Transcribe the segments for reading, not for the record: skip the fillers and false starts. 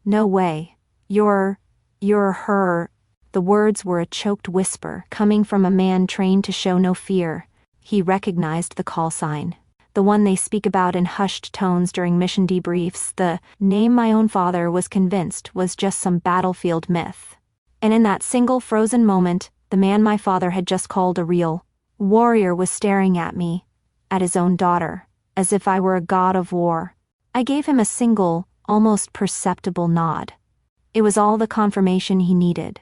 No way. You're her. The words were a choked whisper coming from a man trained to show no fear. He recognized the call sign. The one they speak about in hushed tones during mission debriefs, the name my own father was convinced was just some battlefield myth. And in that single frozen moment, the man my father had just called a real warrior was staring at me, at his own daughter, as if I were a god of war. I gave him a single, almost perceptible nod. It was all the confirmation he needed.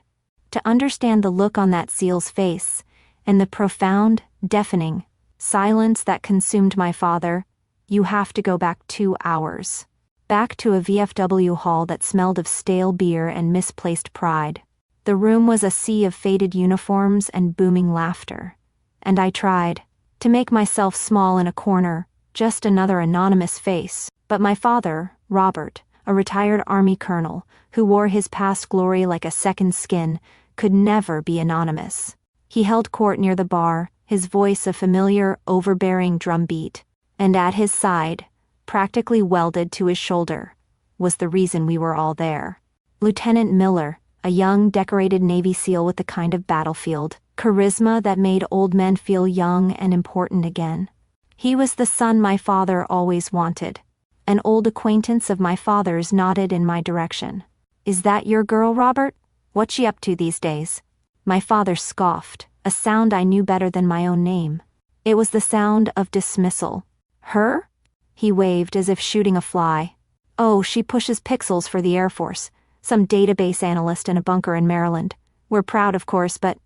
To understand the look on that SEAL's face, and the profound, deafening silence that consumed my father, you have to go back 2 hours. Back to a VFW hall that smelled of stale beer and misplaced pride. The room was a sea of faded uniforms and booming laughter. And I tried to make myself small in a corner, just another anonymous face. But my father, Robert, a retired Army colonel, who wore his past glory like a second skin, could never be anonymous. He held court near the bar, his voice a familiar, overbearing drumbeat, and at his side, practically welded to his shoulder, was the reason we were all there. Lieutenant Miller, a young, decorated Navy SEAL with the kind of battlefield charisma that made old men feel young and important again. He was the son my father always wanted. An old acquaintance of my father's nodded in my direction. "Is that your girl, Robert? What's she up to these days?" My father scoffed, a sound I knew better than my own name. It was the sound of dismissal. "Her?" He waved as if shooting a fly. "Oh, she pushes pixels for the Air Force, some database analyst in a bunker in Maryland. We're proud, of course, but—"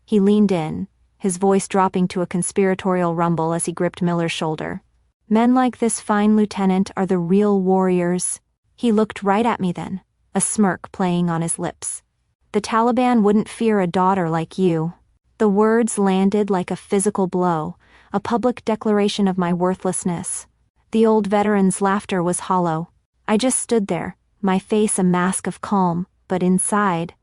He leaned in, his voice dropping to a conspiratorial rumble as he gripped Miller's shoulder. "Men like this fine lieutenant are the real warriors." He looked right at me then, a smirk playing on his lips. "The Taliban wouldn't fear a daughter like you." The words landed like a physical blow, a public declaration of my worthlessness. The old veteran's laughter was hollow. I just stood there, my face a mask of calm, but inside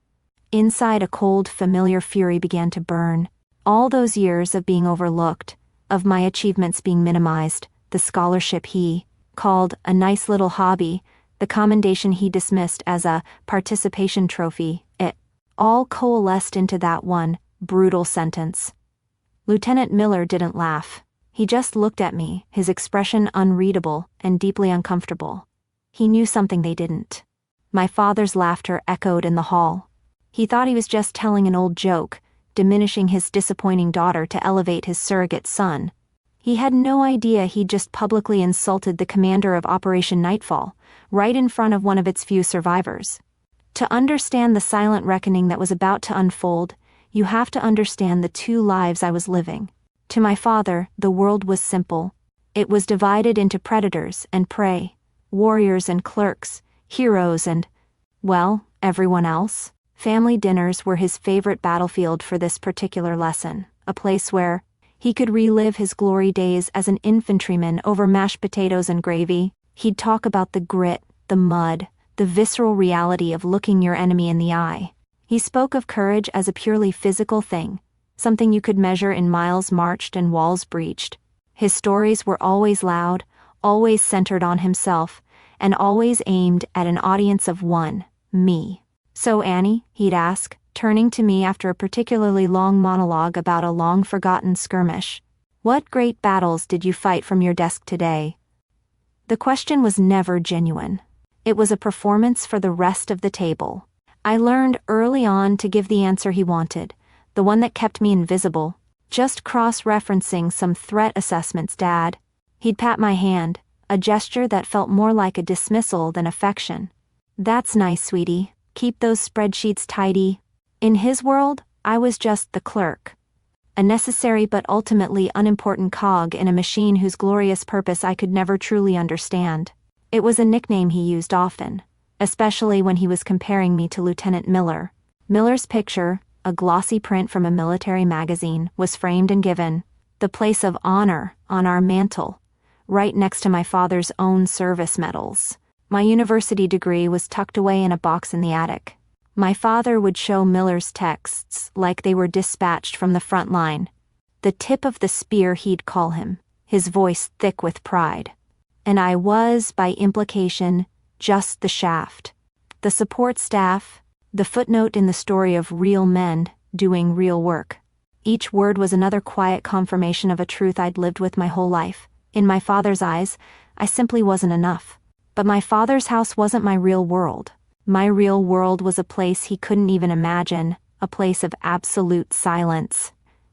a cold, familiar fury began to burn. All those years of being overlooked, of my achievements being minimized, the scholarship he called a nice little hobby, the commendation he dismissed as a participation trophy, it all coalesced into that one brutal sentence. Lieutenant Miller didn't laugh. He just looked at me, his expression unreadable and deeply uncomfortable. He knew something they didn't. My father's laughter echoed in the hall. He thought he was just telling an old joke, diminishing his disappointing daughter to elevate his surrogate son. He had no idea he'd just publicly insulted the commander of Operation Nightfall, right in front of one of its few survivors. To understand the silent reckoning that was about to unfold, you have to understand the two lives I was living. To my father, the world was simple. It was divided into predators and prey, warriors and clerks, heroes and, well, everyone else. Family dinners were his favorite battlefield for this particular lesson, a place where he could relive his glory days as an infantryman over mashed potatoes and gravy. He'd talk about the grit, the mud, the visceral reality of looking your enemy in the eye. He spoke of courage as a purely physical thing, something you could measure in miles marched and walls breached. His stories were always loud, always centered on himself, and always aimed at an audience of one, me. "So Annie," he'd ask, turning to me after a particularly long monologue about a long-forgotten skirmish, "what great battles did you fight from your desk today?" The question was never genuine. It was a performance for the rest of the table. I learned early on to give the answer he wanted, the one that kept me invisible, just cross-referencing some threat assessments, Dad. He'd pat my hand, a gesture that felt more like a dismissal than affection. "That's nice, sweetie. Keep those spreadsheets tidy." In his world, I was just the clerk. A necessary but ultimately unimportant cog in a machine whose glorious purpose I could never truly understand. It was a nickname he used often, especially when he was comparing me to Lieutenant Miller. Miller's picture, a glossy print from a military magazine, was framed and given the place of honor on our mantle, right next to my father's own service medals. My university degree was tucked away in a box in the attic. My father would show Miller's texts like they were dispatched from the front line. The tip of the spear, he'd call him, his voice thick with pride. And I was, by implication, just the shaft. the support staff, the footnote in the story of real men doing real work. Each word was another quiet confirmation of a truth I'd lived with my whole life. In my father's eyes, I simply wasn't enough. But my father's house wasn't my real world. My real world was a place he couldn't even imagine, a place of absolute silence.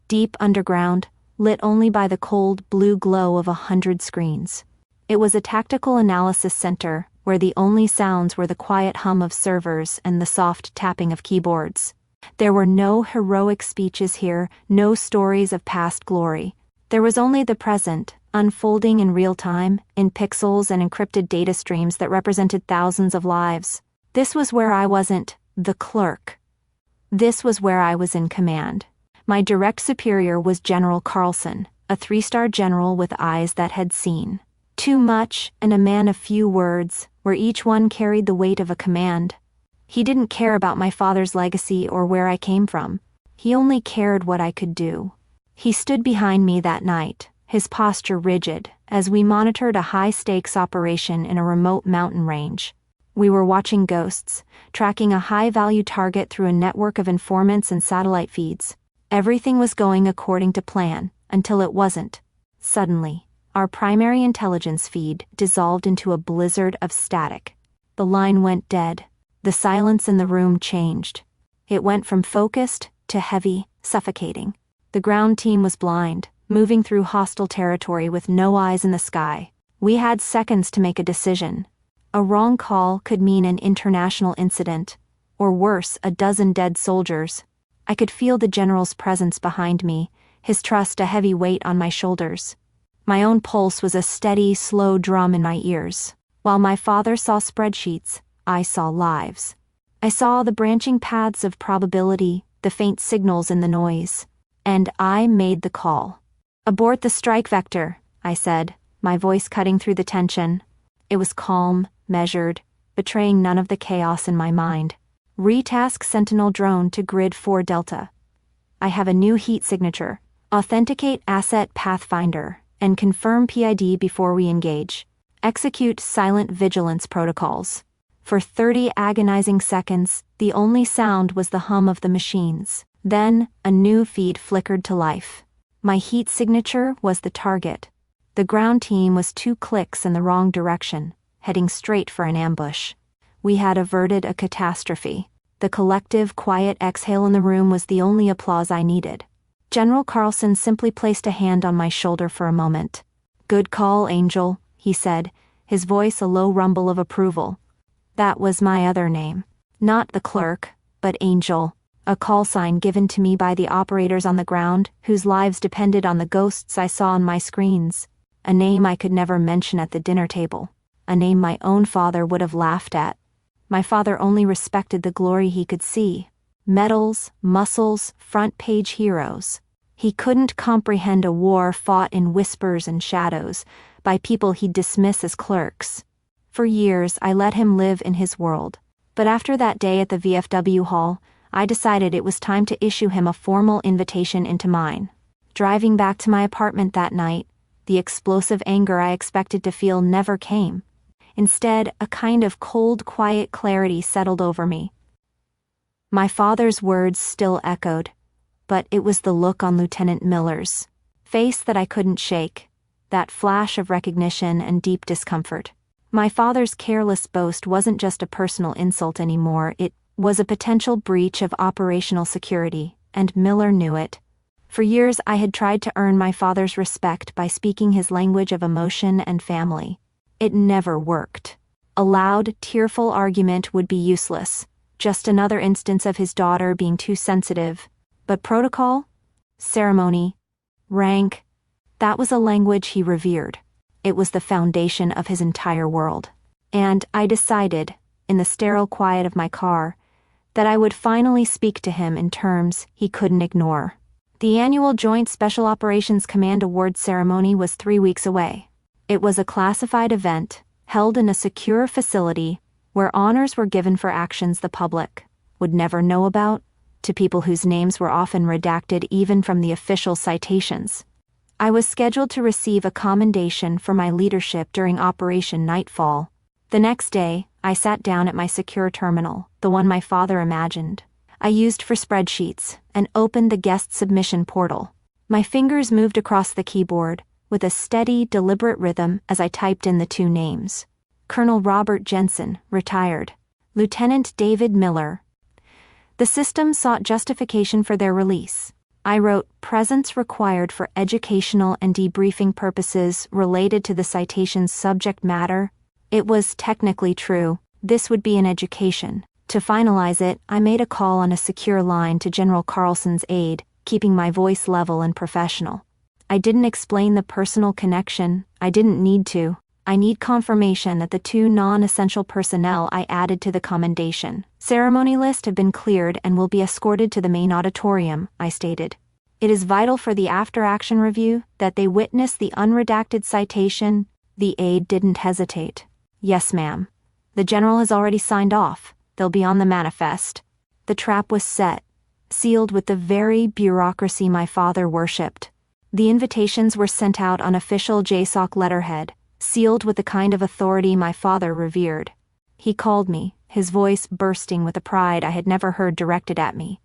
Deep underground, lit only by the cold blue glow of 100 screens. It was a tactical analysis center, where the only sounds were the quiet hum of servers and the soft tapping of keyboards. There were no heroic speeches here, no stories of past glory. There was only the present, unfolding in real time, in pixels and encrypted data streams that represented thousands of lives. This was where I wasn't the clerk. This was where I was in command. My direct superior was General Carlson, a 3-star general with eyes that had seen too much and a man of few words, where each one carried the weight of a command. He didn't care about my father's legacy or where I came from. He only cared what I could do. He stood behind me that night, his posture rigid, as we monitored a high-stakes operation in a remote mountain range. We were watching ghosts, tracking a high-value target through a network of informants and satellite feeds. Everything was going according to plan, until it wasn't. Suddenly, our primary intelligence feed dissolved into a blizzard of static. The line went dead. The silence in the room changed. It went from focused to heavy, suffocating. The ground team was blind, moving through hostile territory with no eyes in the sky. We had seconds to make a decision. A wrong call could mean an international incident, or worse, a dozen dead soldiers. I could feel the general's presence behind me, his trust a heavy weight on my shoulders. My own pulse was a steady, slow drum in my ears. While my father saw spreadsheets, I saw lives. I saw the branching paths of probability, the faint signals in the noise. And I made the call. "Abort the strike vector," I said, my voice cutting through the tension. It was calm, measured, betraying none of the chaos in my mind. "Retask Sentinel drone to Grid 4 Delta. I have a new heat signature. Authenticate Asset Pathfinder, and confirm PID before we engage. Execute silent vigilance protocols." For 30 agonizing seconds, the only sound was the hum of the machines. Then, a new feed flickered to life. My heat signature was the target. The ground team was 2 clicks in the wrong direction, heading straight for an ambush. We had averted a catastrophe. The collective, quiet exhale in the room was the only applause I needed. General Carlson simply placed a hand on my shoulder for a moment. "Good call, Angel," he said, his voice a low rumble of approval. That was my other name. Not the clerk, but Angel, a call sign given to me by the operators on the ground, whose lives depended on the ghosts I saw on my screens. A name I could never mention at the dinner table. A name my own father would have laughed at. My father only respected the glory he could see. Medals, muscles, front-page heroes. He couldn't comprehend a war fought in whispers and shadows, by people he'd dismiss as clerks. For years, I let him live in his world. But after that day at the VFW hall, I decided it was time to issue him a formal invitation into mine. Driving back to my apartment that night, the explosive anger I expected to feel never came. Instead, a kind of cold, quiet clarity settled over me. My father's words still echoed, but it was the look on Lieutenant Miller's face that I couldn't shake, that flash of recognition and deep discomfort. My father's careless boast wasn't just a personal insult anymore, it was a potential breach of operational security, and Miller knew it. For years I had tried to earn my father's respect by speaking his language of emotion and family. It never worked. A loud, tearful argument would be useless, just another instance of his daughter being too sensitive. But protocol, ceremony, rank, that was a language he revered. It was the foundation of his entire world. And I decided, in the sterile quiet of my car, that I would finally speak to him in terms he couldn't ignore. The annual Joint Special Operations Command Award ceremony was 3 weeks away. It was a classified event, held in a secure facility, where honors were given for actions the public would never know about, to people whose names were often redacted even from the official citations. I was scheduled to receive a commendation for my leadership during Operation Nightfall. The next day, I sat down at my secure terminal, the one my father imagined. I used for spreadsheets, and opened the guest submission portal. My fingers moved across the keyboard, with a steady, deliberate rhythm as I typed in the two names. Colonel Robert Jensen, retired. Lieutenant David Miller. The system sought justification for their release. I wrote, presence required for educational and debriefing purposes related to the citation's subject matter. It was technically true. This would be an education. To finalize it, I made a call on a secure line to General Carlson's aide, keeping my voice level and professional. I didn't explain the personal connection. I didn't need to. I need confirmation that the two non-essential personnel I added to the commendation ceremony list have been cleared and will be escorted to the main auditorium, I stated. It is vital for the after-action review that they witness the unredacted citation. The aide didn't hesitate. Yes, ma'am. The general has already signed off. They'll be on the manifest. The trap was set, sealed with the very bureaucracy my father worshipped. The invitations were sent out on official JSOC letterhead, sealed with the kind of authority my father revered. He called me, his voice bursting with a pride I had never heard directed at me.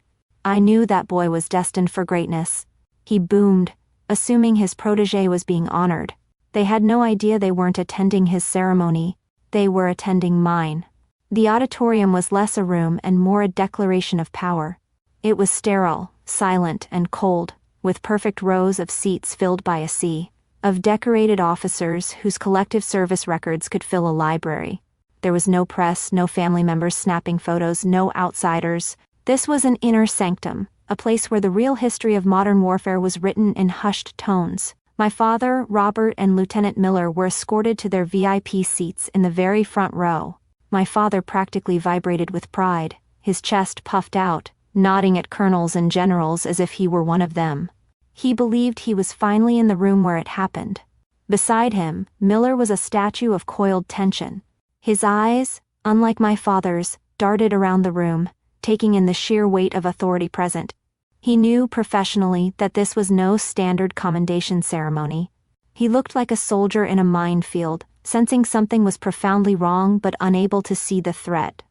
I knew that boy was destined for greatness. He boomed, assuming his protégé was being honored. They had no idea they weren't attending his ceremony. They were attending mine. The auditorium was less a room and more a declaration of power. It was sterile, silent, and cold, with perfect rows of seats filled by a sea of decorated officers whose collective service records could fill a library. There was no press, no family members snapping photos, no outsiders. This was an inner sanctum, a place where the real history of modern warfare was written in hushed tones. My father, Robert, and Lieutenant Miller were escorted to their VIP seats in the very front row. My father practically vibrated with pride, his chest puffed out, nodding at colonels and generals as if he were one of them. He believed he was finally in the room where it happened. Beside him, Miller was a statue of coiled tension. His eyes, unlike my father's, darted around the room, taking in the sheer weight of authority present. He knew professionally that this was no standard commendation ceremony. He looked like a soldier in a minefield, sensing something was profoundly wrong but unable to see the threat.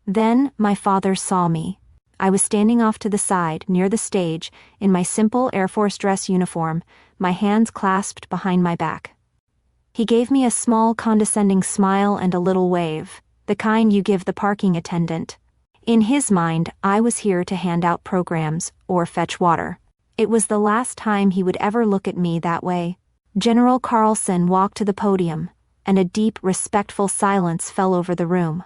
Then my father saw me. I was standing off to the side, near the stage, in my simple Air Force dress uniform, my hands clasped behind my back. He gave me a small condescending smile and a little wave, the kind you give the parking attendant. In his mind, I was here to hand out programs or fetch water. It was the last time he would ever look at me that way. General Carlson walked to the podium, and a deep, respectful silence fell over the room.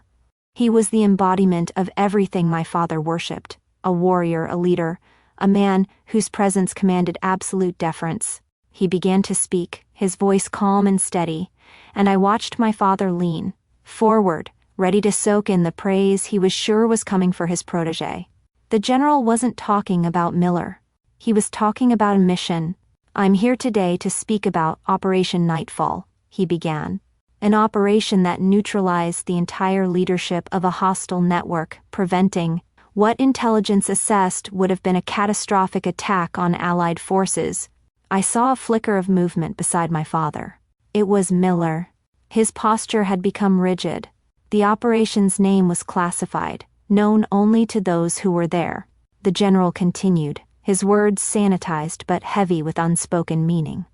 He was the embodiment of everything my father worshipped, a warrior, a leader, a man whose presence commanded absolute deference. He began to speak, his voice calm and steady, and I watched my father lean forward, ready to soak in the praise he was sure was coming for his protégé. The general wasn't talking about Miller. He was talking about a mission. I'm here today to speak about Operation Nightfall, he began. An operation that neutralized the entire leadership of a hostile network, preventing what intelligence assessed would have been a catastrophic attack on Allied forces. I saw a flicker of movement beside my father. It was Miller. His posture had become rigid. The operation's name was classified, known only to those who were there. The general continued, his words sanitized but heavy with unspoken meaning.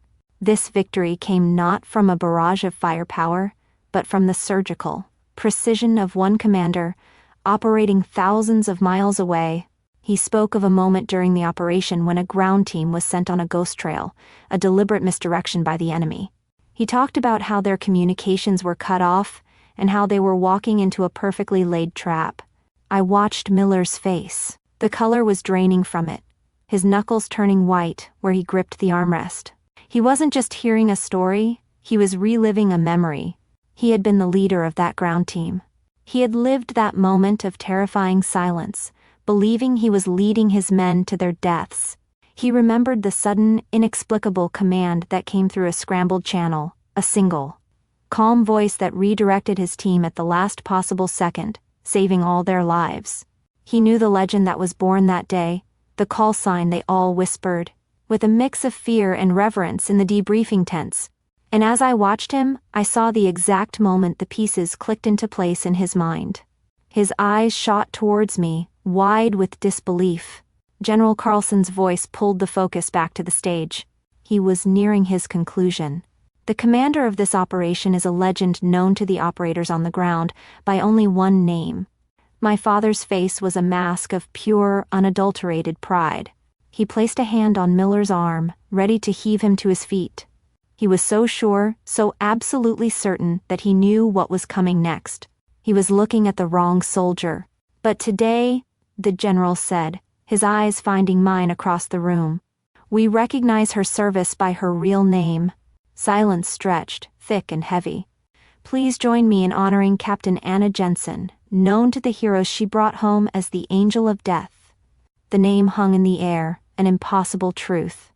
This victory came not from a barrage of firepower, but from the surgical precision of one commander, operating thousands of miles away. He spoke of a moment during the operation when a ground team was sent on a ghost trail, a deliberate misdirection by the enemy. He talked about how their communications were cut off, and how they were walking into a perfectly laid trap. I watched Miller's face. The color was draining from it, his knuckles turning white where he gripped the armrest. He wasn't just hearing a story, he was reliving a memory. He had been the leader of that ground team. He had lived that moment of terrifying silence, believing he was leading his men to their deaths. He remembered the sudden, inexplicable command that came through a scrambled channel, a single, calm voice that redirected his team at the last possible second, saving all their lives. He knew the legend that was born that day, the call sign they all whispered, with a mix of fear and reverence in the debriefing tents. And as I watched him, I saw the exact moment the pieces clicked into place in his mind. His eyes shot towards me, wide with disbelief. General Carlson's voice pulled the focus back to the stage. He was nearing his conclusion. The commander of this operation is a legend known to the operators on the ground by only one name. My father's face was a mask of pure, unadulterated pride. He placed a hand on Miller's arm, ready to heave him to his feet. He was so sure, so absolutely certain that he knew what was coming next. He was looking at the wrong soldier. But today, the general said, his eyes finding mine across the room, we recognize her service by her real name. Silence stretched, thick and heavy. Please join me in honoring Captain Anna Jensen, known to the heroes she brought home as the Angel of Death. The name hung in the air, an impossible truth.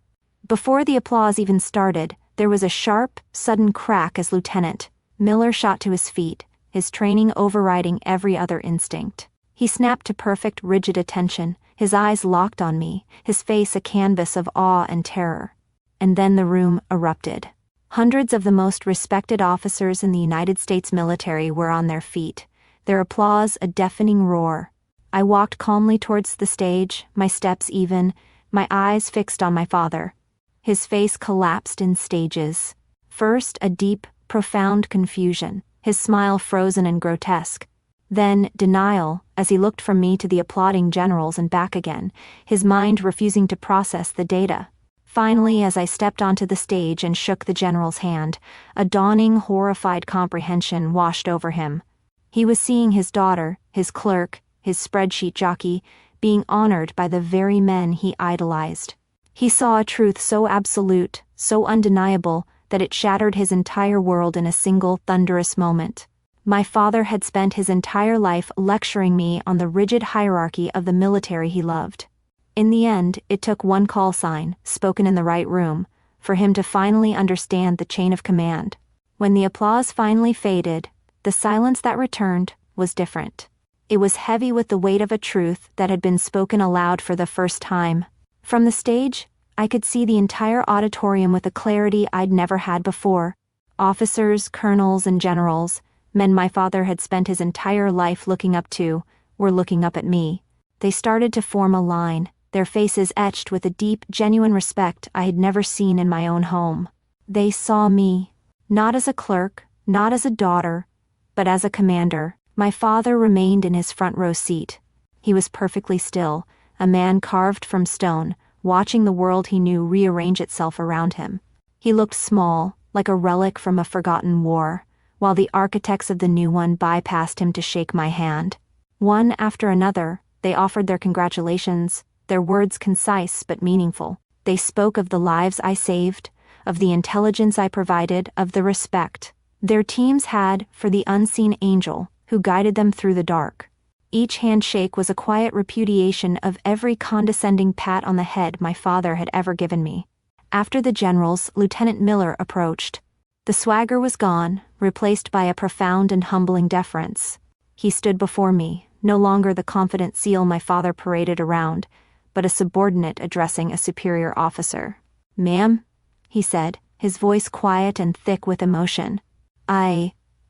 Before the applause even started, there was a sharp, sudden crack as Lieutenant Miller shot to his feet, his training overriding every other instinct. He snapped to perfect, rigid attention, his eyes locked on me, his face a canvas of awe and terror. And then the room erupted. Hundreds of the most respected officers in the United States military were on their feet, their applause a deafening roar. I walked calmly towards the stage, my steps even, my eyes fixed on my father. His face collapsed in stages. First, a deep, profound confusion, his smile frozen and grotesque. Then, denial, as he looked from me to the applauding generals and back again, his mind refusing to process the data. Finally, as I stepped onto the stage and shook the general's hand, a dawning, horrified comprehension washed over him. He was seeing his daughter, his clerk, his spreadsheet jockey, being honored by the very men he idolized. He saw a truth so absolute, so undeniable, that it shattered his entire world in a single thunderous moment. My father had spent his entire life lecturing me on the rigid hierarchy of the military he loved. In the end, it took one call sign, spoken in the right room, for him to finally understand the chain of command. When the applause finally faded, the silence that returned was different. It was heavy with the weight of a truth that had been spoken aloud for the first time. From the stage, I could see the entire auditorium with a clarity I'd never had before. Officers, colonels, and generals, men my father had spent his entire life looking up to, were looking up at me. They started to form a line, their faces etched with a deep, genuine respect I had never seen in my own home. They saw me, not as a clerk, not as a daughter, but as a commander. My father remained in his front row seat. He was perfectly still, a man carved from stone, watching the world he knew rearrange itself around him. He looked small, like a relic from a forgotten war, while the architects of the new one bypassed him to shake my hand. One after another, they offered their congratulations, their words concise but meaningful. They spoke of the lives I saved, of the intelligence I provided, of the respect their teams had for the unseen angel who guided them through the dark. Each handshake was a quiet repudiation of every condescending pat on the head my father had ever given me. After the generals, Lieutenant Miller approached. The swagger was gone, replaced by a profound and humbling deference. He stood before me, no longer the confident seal my father paraded around, but a subordinate addressing a superior officer. "Ma'am," he said, his voice quiet and thick with emotion.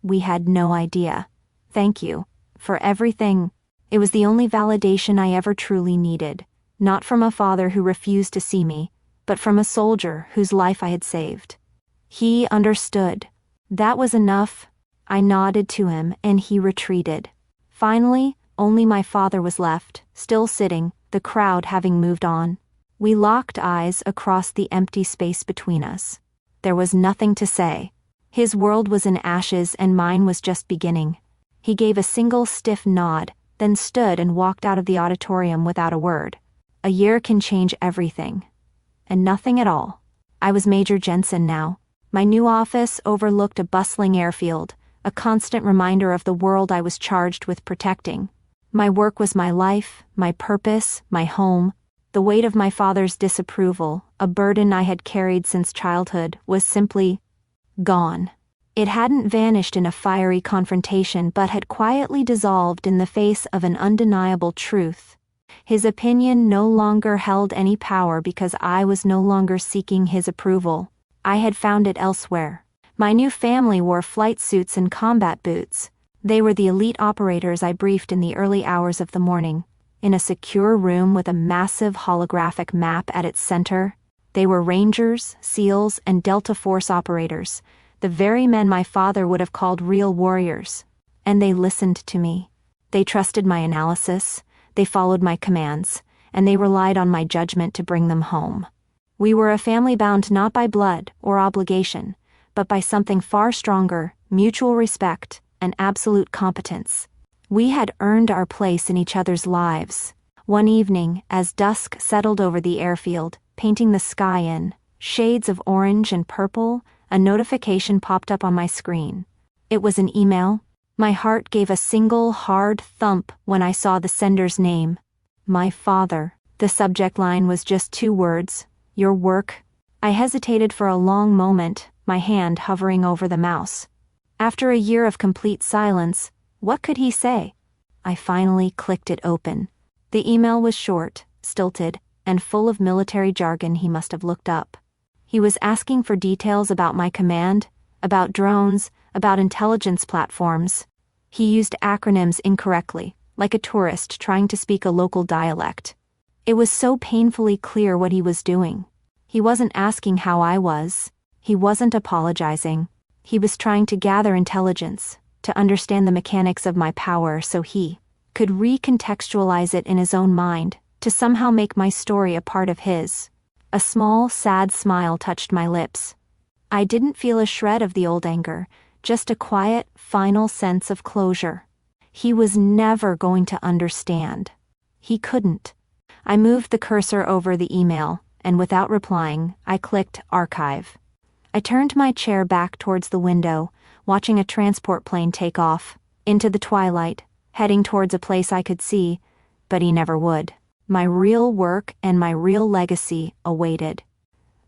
We had no idea. Thank you. For everything. It was the only validation I ever truly needed, not from a father who refused to see me, but from a soldier whose life I had saved. He understood. That was enough. I nodded to him and he retreated. Finally, only my father was left, still sitting, the crowd having moved on. We locked eyes across the empty space between us. There was nothing to say. His world was in ashes and mine was just beginning. He gave a single stiff nod, then stood and walked out of the auditorium without a word. A year can change everything. And nothing at all. I was Major Jensen now. My new office overlooked a bustling airfield, a constant reminder of the world I was charged with protecting. My work was my life, my purpose, my home. The weight of my father's disapproval, a burden I had carried since childhood, was simply gone. It hadn't vanished in a fiery confrontation but had quietly dissolved in the face of an undeniable truth. His opinion no longer held any power because I was no longer seeking his approval. I had found it elsewhere. My new family wore flight suits and combat boots. They were the elite operators I briefed in the early hours of the morning. In a secure room with a massive holographic map at its center, they were Rangers, SEALs, and Delta Force operators, the very men my father would have called real warriors. And they listened to me. They trusted my analysis, they followed my commands, and they relied on my judgment to bring them home. We were a family bound not by blood or obligation, but by something far stronger: mutual respect and absolute competence. We had earned our place in each other's lives. One evening, as dusk settled over the airfield, painting the sky in shades of orange and purple, a notification popped up on my screen. It was an email. My heart gave a single hard thump when I saw the sender's name. My father. The subject line was just 2 words: your work. I hesitated for a long moment, my hand hovering over the mouse. After a year of complete silence, what could he say? I finally clicked it open. The email was short, stilted, and full of military jargon he must have looked up. He was asking for details about my command, about drones, about intelligence platforms. He used acronyms incorrectly, like a tourist trying to speak a local dialect. It was so painfully clear what he was doing. He wasn't asking how I was. He wasn't apologizing. He was trying to gather intelligence, to understand the mechanics of my power so he could recontextualize it in his own mind, to somehow make my story a part of his. A small, sad smile touched my lips. I didn't feel a shred of the old anger, just a quiet, final sense of closure. He was never going to understand. He couldn't. I moved the cursor over the email, and without replying, I clicked Archive. I turned my chair back towards the window, watching a transport plane take off, into the twilight, heading towards a place I could see, but he never would. My real work and my real legacy awaited.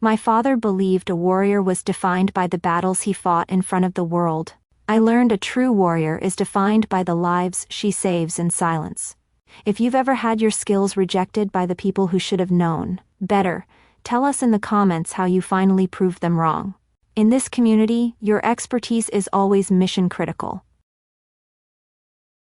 My father believed a warrior was defined by the battles he fought in front of the world. I learned a true warrior is defined by the lives she saves in silence. If you've ever had your skills rejected by the people who should have known better, tell us in the comments how you finally proved them wrong. In this community, your expertise is always mission critical.